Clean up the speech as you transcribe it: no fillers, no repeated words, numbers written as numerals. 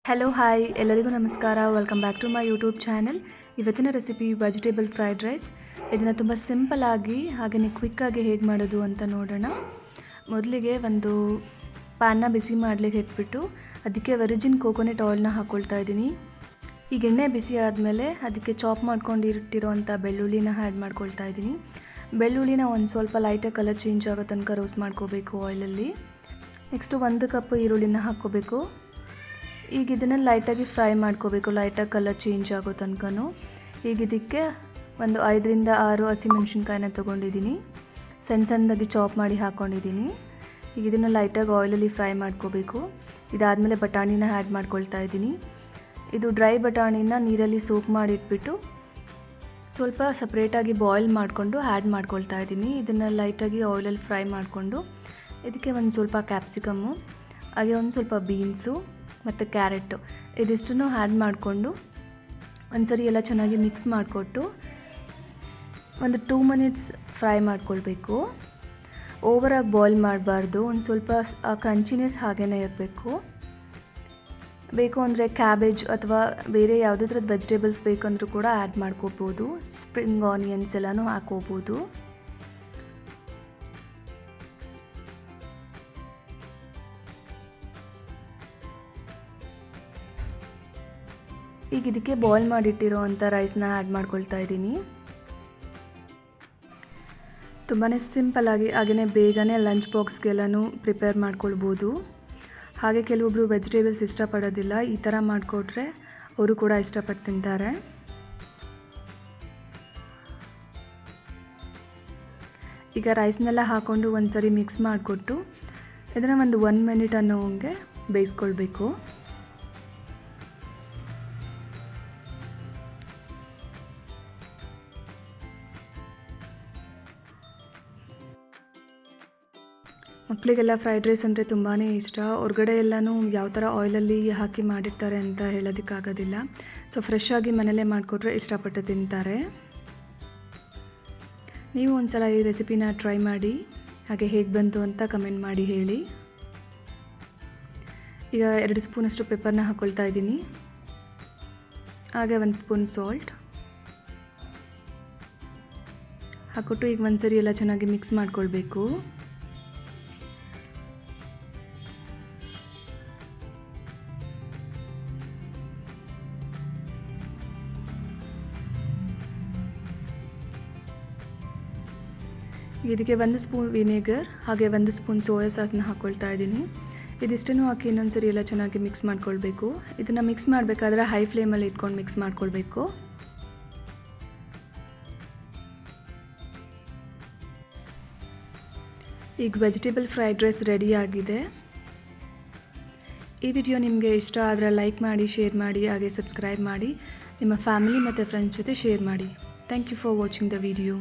Hello hi ಎಲ್ಲರಿಗೂ ನಮಸ್ಕಾರ. Welcome back to my YouTube channel. ಇವತ್ತಿನ ರೆಸಿಪಿ ವೆಜಿಟೇಬಲ್ ಫ್ರೈಡ್ ರೈಸ್. ಇದನ್ನು ತುಂಬ ಸಿಂಪಲ್ಲಾಗಿ ಹಾಗೆಯೇ ಕ್ವಿಕ್ಕಾಗಿ ಹೇಗೆ ಮಾಡೋದು ಅಂತ ನೋಡೋಣ. ಮೊದಲಿಗೆ ಒಂದು ಪ್ಯಾನ್ನ ಬಿಸಿ ಮಾಡಲಿಕ್ಕೆ ಇಟ್ಬಿಟ್ಟು ಅದಕ್ಕೆ ವರ್ಜಿನ್ ಕೋಕೋನಟ್ ಆಯಿಲ್ನ ಹಾಕ್ಕೊಳ್ತಾ ಇದ್ದೀನಿ. ಈಗ ಎಣ್ಣೆ ಬಿಸಿ ಆದಮೇಲೆ ಅದಕ್ಕೆ ಚಾಪ್ ಮಾಡ್ಕೊಂಡಿಟ್ಟಿರೋವಂಥ ಬೆಳ್ಳುಳ್ಳಿನ ಆ್ಯಡ್ ಮಾಡ್ಕೊಳ್ತಾ ಇದ್ದೀನಿ. ಬೆಳ್ಳುಳ್ಳಿನ ಒಂದು ಸ್ವಲ್ಪ ಲೈಟಾಗಿ ಕಲರ್ ಚೇಂಜ್ ಆಗೋ ತನಕ ರೋಸ್ಟ್ ಮಾಡ್ಕೋಬೇಕು ಆಯಿಲಲ್ಲಿ. ನೆಕ್ಸ್ಟು 1 ಕಪ್ ಈರುಳ್ಳಿನ ಹಾಕ್ಕೋಬೇಕು. ಈಗ ಇದನ್ನು ಲೈಟಾಗಿ ಫ್ರೈ ಮಾಡ್ಕೋಬೇಕು, ಲೈಟಾಗಿ ಕಲರ್ ಚೇಂಜ್ ಆಗೋ ತನಕನೂ. ಈಗ ಇದಕ್ಕೆ ಒಂದು 5 ರಿಂದ 6 ಹಸಿಮೆಣ್ಸಿನ್ಕಾಯಿನ ತೊಗೊಂಡಿದ್ದೀನಿ, ಸಣ್ಣದಾಗಿ ಚಾಪ್ ಮಾಡಿ ಹಾಕ್ಕೊಂಡಿದ್ದೀನಿ. ಈಗ ಇದನ್ನು ಲೈಟಾಗಿ ಆಯಿಲಲ್ಲಿ ಫ್ರೈ ಮಾಡ್ಕೋಬೇಕು. ಇದಾದಮೇಲೆ ಬಟಾಣಿನ ಆ್ಯಡ್ ಮಾಡ್ಕೊಳ್ತಾ ಇದ್ದೀನಿ. ಇದು ಡ್ರೈ ಬಟಾಣಿನ ನೀರಲ್ಲಿ ಸೋಕ್ ಮಾಡಿಟ್ಬಿಟ್ಟು ಸ್ವಲ್ಪ ಸಪ್ರೇಟಾಗಿ ಬಾಯ್ಲ್ ಮಾಡಿಕೊಂಡು ಆ್ಯಡ್ ಮಾಡ್ಕೊಳ್ತಾ ಇದ್ದೀನಿ. ಇದನ್ನು ಲೈಟಾಗಿ ಆಯಿಲಲ್ಲಿ ಫ್ರೈ ಮಾಡಿಕೊಂಡು ಇದಕ್ಕೆ ಒಂದು ಸ್ವಲ್ಪ ಕ್ಯಾಪ್ಸಿಕಮ್ಮು, ಹಾಗೆ ಒಂದು ಸ್ವಲ್ಪ ಬೀನ್ಸು ಮತ್ತು ಕ್ಯಾರೆಟು ಇದಿಷ್ಟನ್ನು ಆ್ಯಡ್ ಮಾಡಿಕೊಂಡು ಒಂದ್ಸರಿ ಎಲ್ಲ ಚೆನ್ನಾಗಿ ಮಿಕ್ಸ್ ಮಾಡಿಕೊಟ್ಟು ಒಂದು 2 ಮಿನಿಟ್ಸ್ ಫ್ರೈ ಮಾಡ್ಕೊಳ್ಬೇಕು. ಓವರಾಗಿ ಬಾಯ್ಲ್ ಮಾಡಬಾರ್ದು, ಒಂದು ಸ್ವಲ್ಪ ಕ್ರಂಚಿನೆಸ್ ಹಾಗೇ ಇರಬೇಕು. ಬೇಕು ಅಂದರೆ ಕ್ಯಾಬೇಜ್ ಅಥವಾ ಬೇರೆ ಯಾವುದೇ ಥರದ ವೆಜಿಟೇಬಲ್ಸ್ ಬೇಕಂದ್ರೂ ಕೂಡ ಆ್ಯಡ್ ಮಾಡ್ಕೋಬೋದು. ಸ್ಪ್ರಿಂಗ್ ಆನಿಯನ್ಸ್ ಎಲ್ಲನೂ ಹಾಕೋಬೋದು. ಈಗ ಇದಕ್ಕೆ ಬಾಯ್ಲ್ ಮಾಡಿಟ್ಟಿರೋ ಅಂಥ ರೈಸ್ನ ಆ್ಯಡ್ ಮಾಡ್ಕೊಳ್ತಾ ಇದ್ದೀನಿ. ತುಂಬಾ ಸಿಂಪಲ್ಲಾಗಿ ಹಾಗೆಯೇ ಬೇಗನೆ ಲಂಚ್ ಬಾಕ್ಸ್ಗೆಲ್ಲನೂ ಪ್ರಿಪೇರ್ ಮಾಡ್ಕೊಳ್ಬೋದು. ಹಾಗೆ ಕೆಲವೊಬ್ಬರು ವೆಜಿಟೇಬಲ್ಸ್ ಇಷ್ಟಪಡೋದಿಲ್ಲ, ಈ ಥರ ಮಾಡಿಕೊಟ್ರೆ ಅವರು ಕೂಡ ಇಷ್ಟಪಟ್ಟು ತಿಂತಾರೆ. ಈಗ ರೈಸ್ನೆಲ್ಲ ಹಾಕ್ಕೊಂಡು ಒಂದು ಸರಿ ಮಿಕ್ಸ್ ಮಾಡಿಕೊಟ್ಟು ಇದನ್ನು ಒಂದು 1 ಮಿನಿಟ್ ಅನ್ನೋಂಗೆ ಬೇಯಿಸ್ಕೊಳ್ಬೇಕು. ಮಕ್ಕಳಿಗೆಲ್ಲ ಫ್ರೈಡ್ ರೈಸ್ ಅಂದರೆ ತುಂಬಾ ಇಷ್ಟ. ಹೊರಗಡೆ ಎಲ್ಲನೂ ಯಾವ ಥರ ಆಯಿಲಲ್ಲಿ ಹಾಕಿ ಮಾಡಿರ್ತಾರೆ ಅಂತ ಹೇಳೋದಕ್ಕಾಗೋದಿಲ್ಲ. ಸೊ ಫ್ರೆಶ್ ಆಗಿ ಮನೇಲೇ ಮಾಡಿಕೊಟ್ರೆ ಇಷ್ಟಪಟ್ಟು ತಿಂತಾರೆ. ನೀವು ಒಂದು ಸಲ ಈ ರೆಸಿಪಿನ ಟ್ರೈ ಮಾಡಿ, ಹಾಗೆ ಹೇಗೆ ಬಂತು ಅಂತ ಕಮೆಂಟ್ ಮಾಡಿ ಹೇಳಿ. ಈಗ 2 ಸ್ಪೂನಷ್ಟು ಪೆಪ್ಪರ್ನ ಹಾಕ್ಕೊಳ್ತಾ ಇದ್ದೀನಿ, ಹಾಗೆ 1 ಸ್ಪೂನ್ ಸಾಲ್ಟ್ ಹಾಕ್ಕೊಟ್ಟು ಈಗ ಒಂದು ಸರಿ ಎಲ್ಲ ಚೆನ್ನಾಗಿ ಮಿಕ್ಸ್ ಮಾಡ್ಕೊಳ್ಬೇಕು. ಇದಕ್ಕೆ 1 ಸ್ಪೂನ್ ವಿನೆಗರ್ ಹಾಗೆ 1 ಸ್ಪೂನ್ ಸೋಯಾ ಸಾಸ್ನ ಹಾಕ್ಕೊಳ್ತಾ ಇದ್ದೀನಿ. ಇದಿಷ್ಟನ್ನು ಹಾಕಿ ಇನ್ನೊಂದ್ಸರಿ ಎಲ್ಲ ಚೆನ್ನಾಗಿ ಮಿಕ್ಸ್ ಮಾಡ್ಕೊಳ್ಬೇಕು. ಇದನ್ನು ಮಿಕ್ಸ್ ಮಾಡಬೇಕಾದ್ರೆ ಹೈ ಫ್ಲೇಮಲ್ಲಿ ಇಟ್ಕೊಂಡು ಮಿಕ್ಸ್ ಮಾಡ್ಕೊಳ್ಬೇಕು. ಈಗ ವೆಜಿಟೇಬಲ್ ಫ್ರೈಡ್ ರೈಸ್ ರೆಡಿ ಆಗಿದೆ. ಈ ವಿಡಿಯೋ ನಿಮಗೆ ಇಷ್ಟ ಆದರೆ ಲೈಕ್ ಮಾಡಿ, ಶೇರ್ ಮಾಡಿ, ಹಾಗೆ ಸಬ್ಸ್ಕ್ರೈಬ್ ಮಾಡಿ. ನಿಮ್ಮ ಫ್ಯಾಮಿಲಿ ಮತ್ತು ಫ್ರೆಂಡ್ಸ್ ಜೊತೆ ಶೇರ್ ಮಾಡಿ. Thank you for watching the video.